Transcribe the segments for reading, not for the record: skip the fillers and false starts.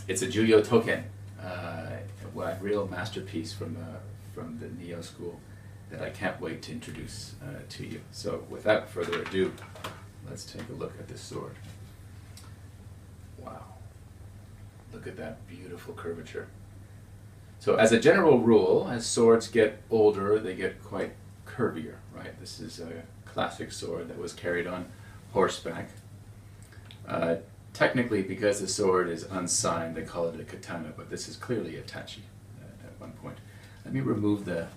It's a Juyo Token, a real masterpiece from the Neo school that I can't wait to introduce to you. So without further ado, let's take a look at this sword. Wow. Look at that beautiful curvature. So as a general rule, as swords get older, they get quite curvier, right? This is a classic sword that was carried on horseback. Technically, because the sword is unsigned, they call it a katana, but this is clearly a tachi at one point. Let me remove the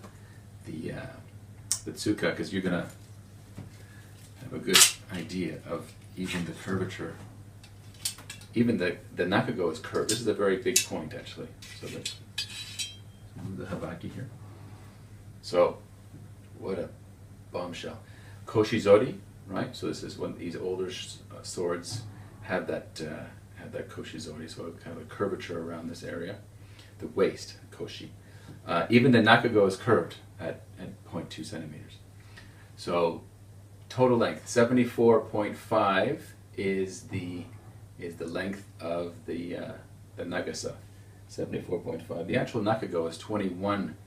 tsuka, because you're going to have a good idea of even the curvature. Even the nakago is curved. This is a very big point, actually. So let's move the habaki here. So, what a bombshell. Koshizori, right? So this is when these older swords have that koshizori, so kind of a curvature around this area. The waist, koshi. Even the nakago is curved at 0.2 centimeters. So total length, 74.5 is the length of the nagasa, 74.5. The actual nakago is 21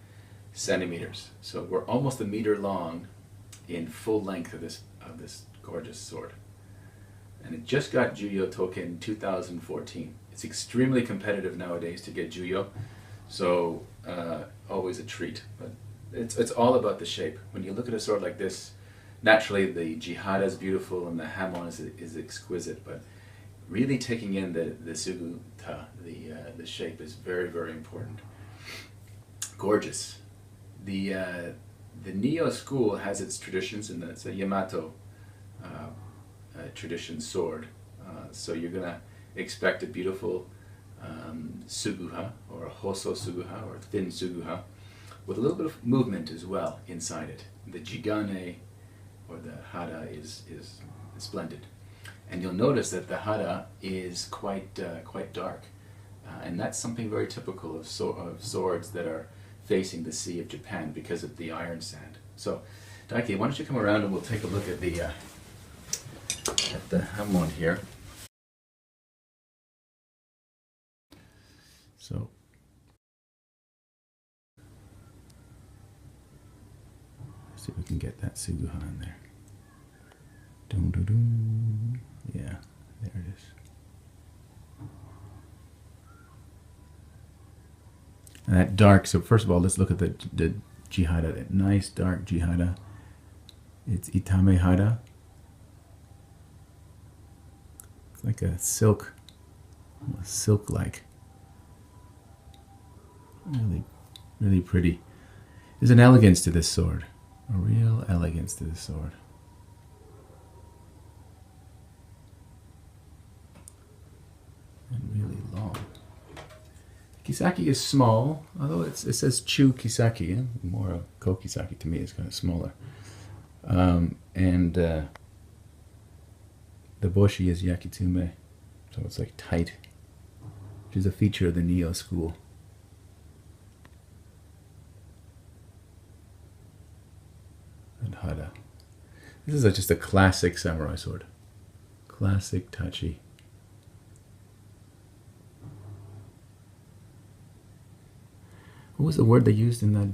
centimeters. So we're almost a meter long in full length of this gorgeous sword. And it just got Juyo Token 2014. It's extremely competitive nowadays to get Juyo, so always a treat. But it's all about the shape. When you look at a sword like this, naturally the jihada is beautiful and the hamon is exquisite, but really taking in the suguta, the shape, is very, very important. Gorgeous. The Neo school has its traditions, and it's a Yamato tradition sword. So you're going to expect a beautiful suguha, or a hoso suguha, or a thin suguha, with a little bit of movement as well inside it. The jigane, or the hara, is splendid. And you'll notice that the hara is quite dark. And that's something very typical of swords that are facing the Sea of Japan because of the iron sand. So, Daiki, why don't you come around and we'll take a look at the hamon here. So, let's see if we can get that suguha in there. Dum dum dum. Yeah, there it is. And that dark, so first of all, let's look at the jihada, that nice dark jihada. It's itame hara. It's like a silk-like. Really, really pretty. There's an elegance to this sword. A real elegance to this sword. And really long. Kisaki is small, although it says Chu Kisaki. Yeah? More a Kokisaki to me is kind of smaller. And the boshi is yakitume, so it's like tight, which is a feature of the Neo school. And hara. This is just a classic samurai sword. Classic tachi. What was the word they used in that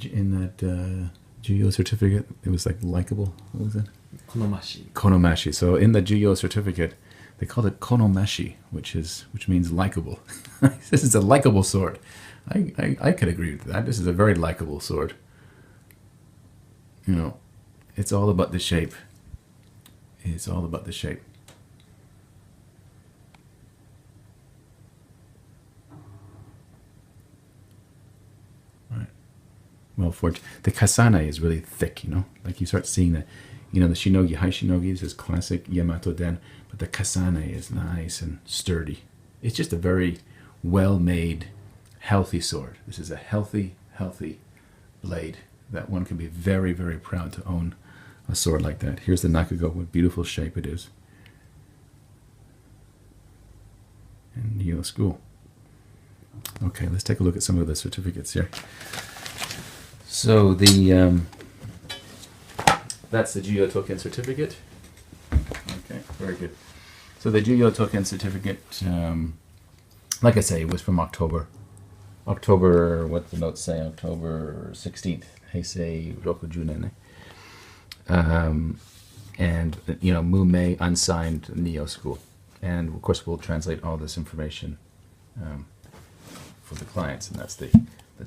Juyo certificate? It was like likable. What was it? Konomashi. Konomashi. So in the Juyo certificate, they called it konomashi, which means likable. This is a likable sword. I could agree with that. This is a very likable sword. You know, it's all about the shape. It's all about the shape. Well, the kasane is really thick, you know. Like you start seeing the shinogi, high shinogi is this classic Yamato den, but the kasane is nice and sturdy. It's just a very well-made, healthy sword. This is a healthy blade that one can be very, very proud to own a sword like that. Here's the nakago, what beautiful shape it is. And Neo school. Okay, let's take a look at some of the certificates here. So that's the Juyo Token certificate. Okay, very good. So the Juyo Token certificate, Like I say, it was from October, what the notes say, October 16th. Heisei Rokujunene. And, Mumei unsigned Neo School. And, of course, we'll translate all this information for the clients, and that's the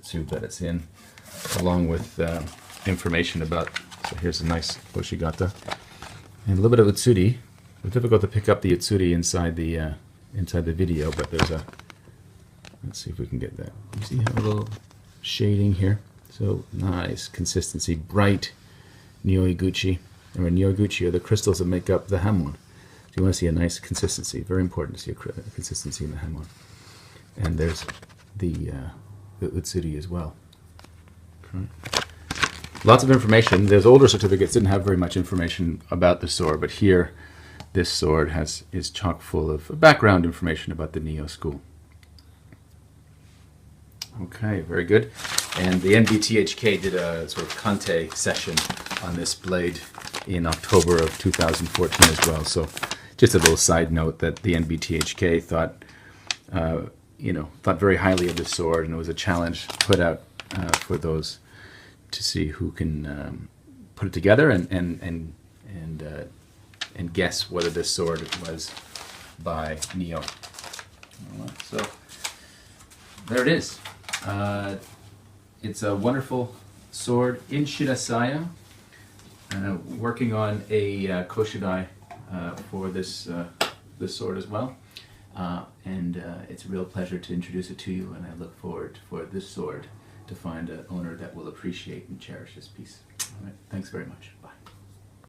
tube that it's in, along with information about, so here's a nice Hoshigata, and a little bit of Utsuri. It's difficult to pick up the Utsuri inside the video, but there's a, let's see if we can get that. You see how a little shading here? So nice consistency, bright Nyoiguchi. Remember, Nyoiguchi are the crystals that make up the Hamon. So you want to see a nice consistency. Very important to see a consistency in the Hamon. And there's the Utsuri as well. Okay. Lots of information. Those older certificates didn't have very much information about the sword, but here, this sword is chock full of background information about the Neo school. Okay, very good. And the NBTHK did a sort of Kante session on this blade in October of 2014 as well. So just a little side note that the NBTHK thought very highly of this sword, and it was a challenge put out for those to see who can put it together and guess whether this sword was by Neo. So there it is. It's a wonderful sword in Shirasaya. Working on a Koshidai for this sword as well. And it's a real pleasure to introduce it to you, and I look forward for this sword to find an owner that will appreciate and cherish this piece. All right, thanks very much. Bye.